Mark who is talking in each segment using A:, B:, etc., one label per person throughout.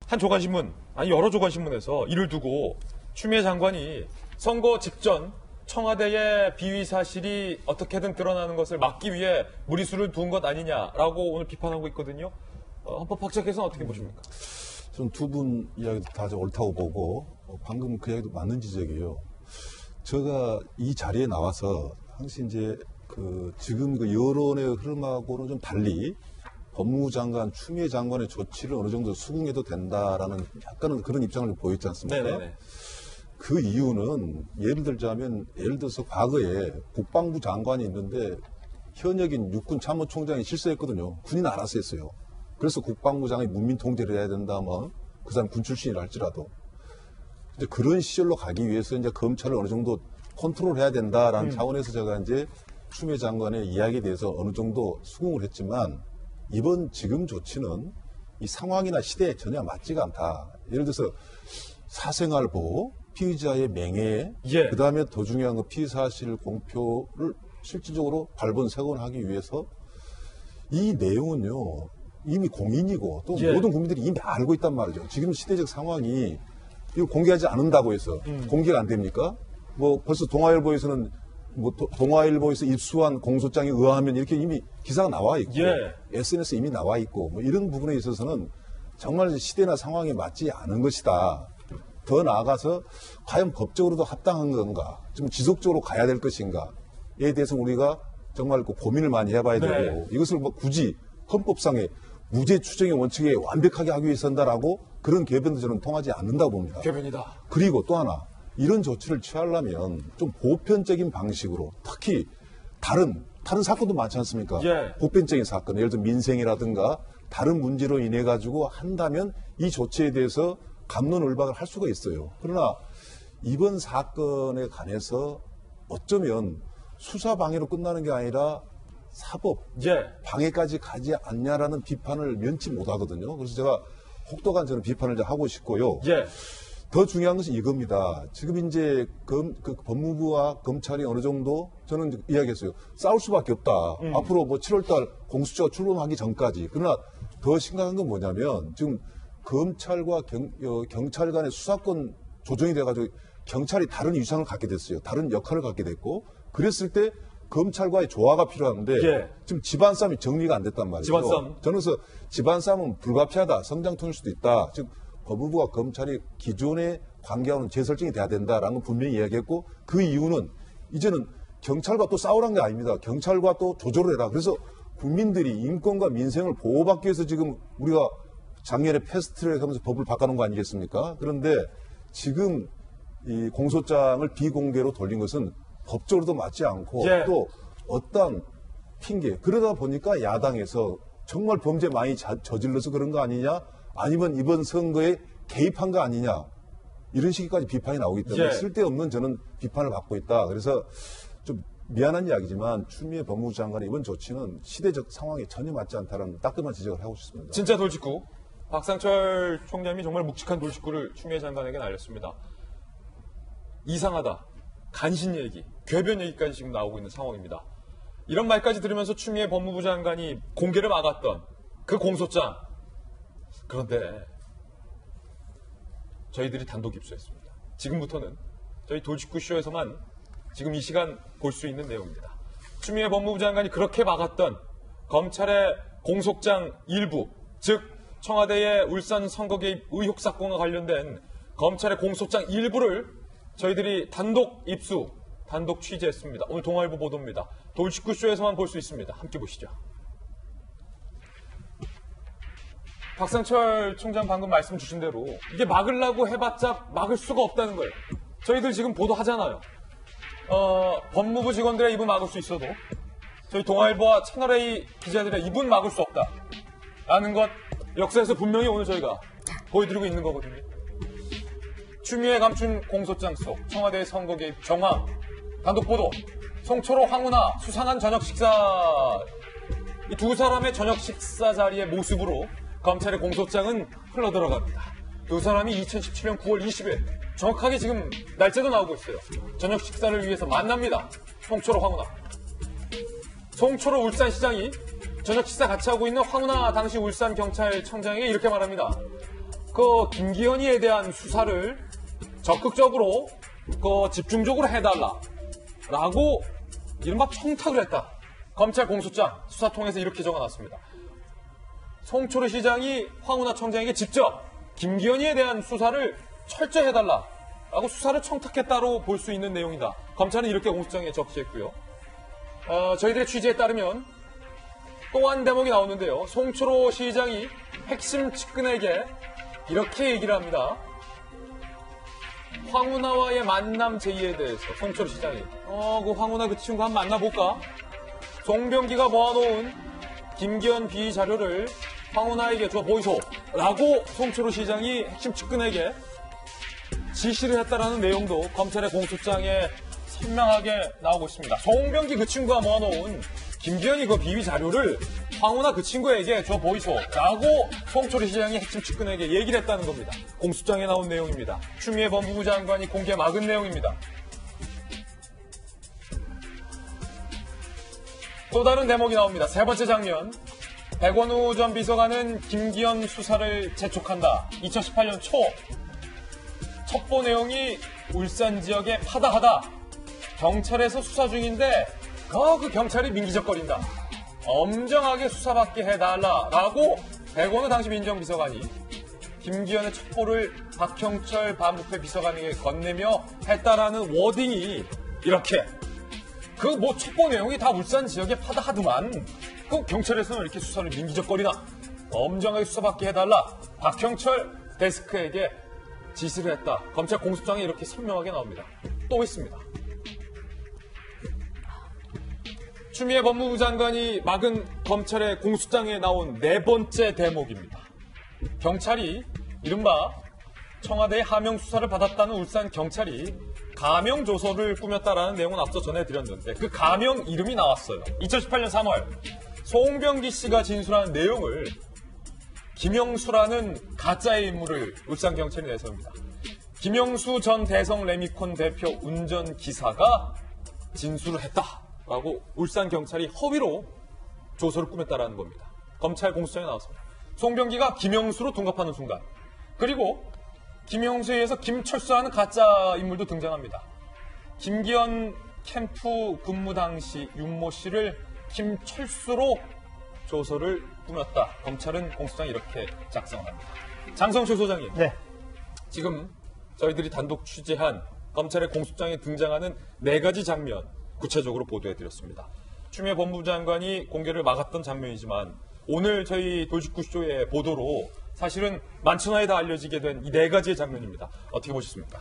A: 한 조간신문, 아니 여러 조간신문에서 이를 두고 추미애 장관이 선거 직전 청와대의 비위 사실이 어떻게든 드러나는 것을 막기 위해 무리수를 둔 것 아니냐라고 오늘 비판하고 있거든요. 헌법학자께서는 어떻게 보십니까?
B: 저는 두 분 이야기도 다 옳다고 보고 방금 그 이야기도 맞는 지적이에요. 제가 이 자리에 나와서 항상 이제 지금 그 여론의 흐름하고는 좀 달리 법무부 장관, 추미애 장관의 조치를 어느 정도 수긍해도 된다라는 약간은 그런 입장을 보였지 않습니까?
A: 네네네.
B: 그 이유는 예를 들어서 과거에 국방부 장관이 있는데 현역인 육군 참모총장이 실수했거든요. 군인 알아서 했어요. 그래서 국방부 장관이 문민 통제를 해야 된다, 그 사람 군 출신이라 할지라도. 이제 그런 시절로 가기 위해서 이제 검찰을 어느 정도 컨트롤해야 된다라는 차원에서 제가 이제 추미애 장관의 이야기에 대해서 어느 정도 수긍을 했지만 이번 지금 조치는 이 상황이나 시대에 전혀 맞지가 않다. 예를 들어서 사생활 보호, 피의자의 명예,
A: 예.
B: 그다음에 더 중요한 건 피의 사실 공표를 실질적으로 발본색원하기 위해서 이 내용은요 이미 공인이고 또
A: 예.
B: 모든 국민들이 이미 알고 있단 말이죠. 지금 시대적 상황이 이거 공개하지 않는다고 해서 공개가 안 됩니까? 벌써 동아일보에서는 동아일보에서 입수한 공소장에 의하면 이렇게 이미 기사가 나와 있고
A: 예.
B: SNS에 이미 나와 있고 이런 부분에 있어서는 정말 시대나 상황에 맞지 않은 것이다. 더 나아가서 과연 법적으로도 합당한 건가, 좀 지속적으로 가야 될 것인가에 대해서 우리가 정말 고민을 많이 해봐야 되고
A: 네.
B: 이것을 굳이 헌법상의 무죄 추정의 원칙에 완벽하게 하기 위해서 한다라고 그런 궤변도 저는 통하지 않는다고 봅니다.
A: 궤변이다.
B: 그리고 또 하나 이런 조치를 취하려면 좀 보편적인 방식으로 특히 다른 사건도 많지 않습니까?
A: 예.
B: 보편적인 사건, 예를 들어 민생이라든가 다른 문제로 인해 가지고 한다면 이 조치에 대해서 갑론을박을 할 수가 있어요. 그러나 이번 사건에 관해서 어쩌면 수사 방해로 끝나는 게 아니라 사법
A: 예.
B: 방해까지 가지 않냐라는 비판을 면치 못하거든요. 그래서 제가 혹독한 저는 비판을 하고 싶고요.
A: 예.
B: 더 중요한 것은 이겁니다. 지금 이제 법무부와 검찰이 어느 정도 저는 이야기했어요. 싸울 수밖에 없다. 앞으로 7월달 공수처가 출범하기 전까지. 그러나 더 심각한 건 뭐냐면 지금 검찰과 경찰 간의 수사권 조정이 돼가지고 경찰이 다른 위상을 갖게 됐어요. 다른 역할을 갖게 됐고 그랬을 때 검찰과의 조화가 필요한데
A: 예.
B: 지금 집안 싸움이 정리가 안 됐단 말이죠.
A: 집안 싸움.
B: 저는 그래서 집안 싸움은 불가피하다. 성장통일 수도 있다. 즉 법무부와 검찰이 기존의 관계와는 재설정이 돼야 된다라는 건 분명히 이야기했고 그 이유는 이제는 경찰과 또 싸우라는 게 아닙니다. 경찰과 또 조절을 해라. 그래서 국민들이 인권과 민생을 보호받기 위해서 지금 우리가 작년에 패스트트랙 하면서 법을 바꿔놓은 거 아니겠습니까? 그런데 지금 이 공소장을 비공개로 돌린 것은 법적으로도 맞지 않고
A: 예.
B: 또 어떤 핑계 그러다 보니까 야당에서 정말 범죄 많이 저질러서 그런 거 아니냐 아니면 이번 선거에 개입한 거 아니냐 이런 식까지 비판이 나오기 때문에
A: 예.
B: 쓸데없는 저는 비판을 받고 있다. 그래서 좀 미안한 이야기지만 추미애 법무부 장관의 이번 조치는 시대적 상황에 전혀 맞지 않다는 따끔한 지적을 하고 싶습니다.
A: 진짜 돌직구. 박상철 총장님이 정말 묵직한 돌직구를 추미애 장관에게 날렸습니다. 이상하다. 간신 얘기, 궤변 얘기까지 지금 나오고 있는 상황입니다. 이런 말까지 들으면서 추미애 법무부 장관이 공개를 막았던 그 공소장. 그런데 저희들이 단독 입수했습니다. 지금부터는 저희 돌직구쇼에서만 지금 이 시간 볼 수 있는 내용입니다. 추미애 법무부 장관이 그렇게 막았던 검찰의 공소장 일부, 즉 청와대의 울산 선거 개입 의혹 사건과 관련된 검찰의 공소장 일부를 저희들이 단독 입수, 단독 취재했습니다. 오늘 동아일보 보도입니다. 돌직구쇼에서만 볼 수 있습니다. 함께 보시죠. 박상철 총장 방금 말씀 주신 대로 이게 막으려고 해봤자 막을 수가 없다는 거예요. 저희들 지금 보도하잖아요. 법무부 직원들의 입은 막을 수 있어도 저희 동아일보와 채널A 기자들의 입은 막을 수 없다. 라는 것 역사에서 분명히 오늘 저희가 보여드리고 있는 거거든요. 추미애 감춘 공소장 속 청와대의 선거 개입 정황 단독 보도 송초로 황운하 수상한 저녁 식사 이 두 사람의 저녁 식사 자리의 모습으로 검찰의 공소장은 흘러들어갑니다. 두 사람이 2017년 9월 20일 정확하게 지금 날짜도 나오고 있어요. 저녁 식사를 위해서 만납니다. 송초로 황운하. 송초로 울산시장이 저녁 식사 같이 하고 있는 황운하 당시 울산경찰청장에게 이렇게 말합니다. 그 김기현이에 대한 수사를 적극적으로 집중적으로 해달라라고 이른바 청탁을 했다. 검찰 공소장 수사 통해서 이렇게 적어놨습니다. 송초래 시장이 황운하 청장에게 직접 김기현이에 대한 수사를 철저히 해달라라고 수사를 청탁했다로 볼 수 있는 내용이다. 검찰은 이렇게 공소장에 적시했고요. 저희들의 취재에 따르면 또 한 대목이 나오는데요. 송초로 시장이 핵심 측근에게 이렇게 얘기를 합니다. 황운하와의 만남 제의에 대해서 송초로 시장이 그 황운하 그 친구 한번 만나볼까? 송병기가 모아놓은 김기현 비위 자료를 황운하에게 줘 보이소라고 송초로 시장이 핵심 측근에게 지시를 했다라는 내용도 검찰의 공소장에 선명하게 나오고 있습니다. 송병기 그 친구가 모아놓은 김기현이 그 비위 자료를 황운하 그 친구에게 줘 보이소라고 송초로 시장이 핵심 측근에게 얘기를 했다는 겁니다. 공소장에 나온 내용입니다. 추미애 법무부 장관이 공개 막은 내용입니다. 또 다른 대목이 나옵니다. 세 번째 장면. 백원우 전 비서관은 김기현 수사를 재촉한다. 2018년 초 첩보 내용이 울산 지역에 파다하다. 경찰에서 수사 중인데 그 경찰이 민기적거린다. 엄정하게 수사받게 해달라라고 백원우 당시 민정비서관이 김기현의 첩보를 박형철 반부패 비서관에게 건네며 했다라는 워딩이 이렇게 첩보 내용이 다 울산 지역에 파다하더만 경찰에서는 이렇게 수사를 민기적거리나 엄정하게 수사받게 해달라. 박형철 데스크에게 지시를 했다. 검찰 공소장에 이렇게 선명하게 나옵니다. 또 있습니다. 추미애 법무부 장관이 막은 검찰의 공소장에 나온 네 번째 대목입니다. 경찰이 이른바 청와대의 하명 수사를 받았다는 울산 경찰이 가명 조서를 꾸몄다라는 내용은 앞서 전해드렸는데 그 가명 이름이 나왔어요. 2018년 3월 송병기 씨가 진술한 내용을 김영수라는 가짜의 인물을 울산 경찰이 내세웁니다. 김영수 전 대성 레미콘 대표 운전기사가 진술을 했다라고 울산 경찰이 허위로 조서를 꾸몄다라는 겁니다. 검찰 공소장에 나왔습니다. 송병기가 김영수로 둔갑하는 순간 그리고 김영수에 의해서 김철수하는 가짜 인물도 등장합니다. 김기현 캠프 근무 당시 윤모 씨를 김철수로 조서를 꾸몄다. 검찰은 공소장에 이렇게 작성합니다. 장성철 소장님.
C: 네.
A: 지금 저희들이 단독 취재한 검찰의 공소장에 등장하는 네 가지 장면 구체적으로 보도해드렸습니다. 추미애 법무부 장관이 공개를 막았던 장면이지만 오늘 저희 돌직구쇼의 보도로 사실은 만천하에 다 알려지게 된 이 네 가지의 장면입니다. 어떻게 보셨습니까?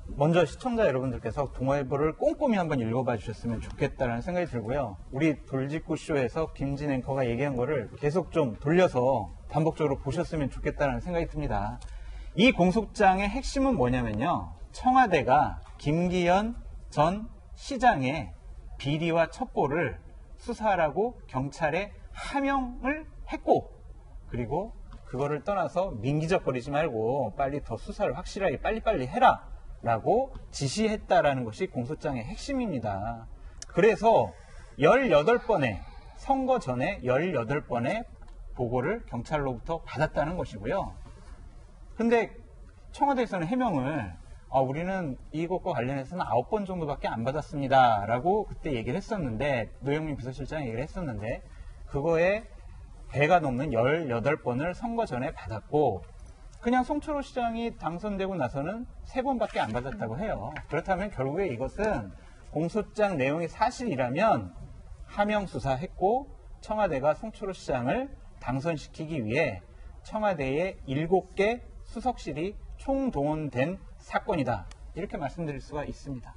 C: 먼저 시청자 여러분들께서 동아일보를 꼼꼼히 한번 읽어봐 주셨으면 좋겠다는 생각이 들고요. 우리 돌직구쇼에서 김진 앵커가 얘기한 거를 계속 좀 돌려서 반복적으로 보셨으면 좋겠다는 생각이 듭니다. 이 공소장의 핵심은 뭐냐면요. 청와대가 김기현 전 시장의 비리와 첩보를 수사하라고 경찰에 하명을 했고 그리고 그거를 떠나서 민기적거리지 말고 빨리 더 수사를 확실하게 빨리빨리 해라 라고 지시했다라는 것이 공소장의 핵심입니다. 그래서 18번의 선거 전에 18번의 보고를 경찰로부터 받았다는 것이고요. 근데 청와대에서는 해명을 우리는 이것과 관련해서는 9번 정도밖에 안 받았습니다 라고 그때 얘기를 했었는데 노영민 비서실장이 얘기를 했었는데 그거에 배가 넘는 18번을 선거 전에 받았고 그냥 송초로 시장이 당선되고 나서는 3번밖에 안 받았다고 해요. 그렇다면 결국에 이것은 공소장 내용이 사실이라면 하명 수사했고 청와대가 송초로 시장을 당선시키기 위해 청와대에 7개 수석실이 총동원된 사건이다. 이렇게 말씀드릴 수가 있습니다.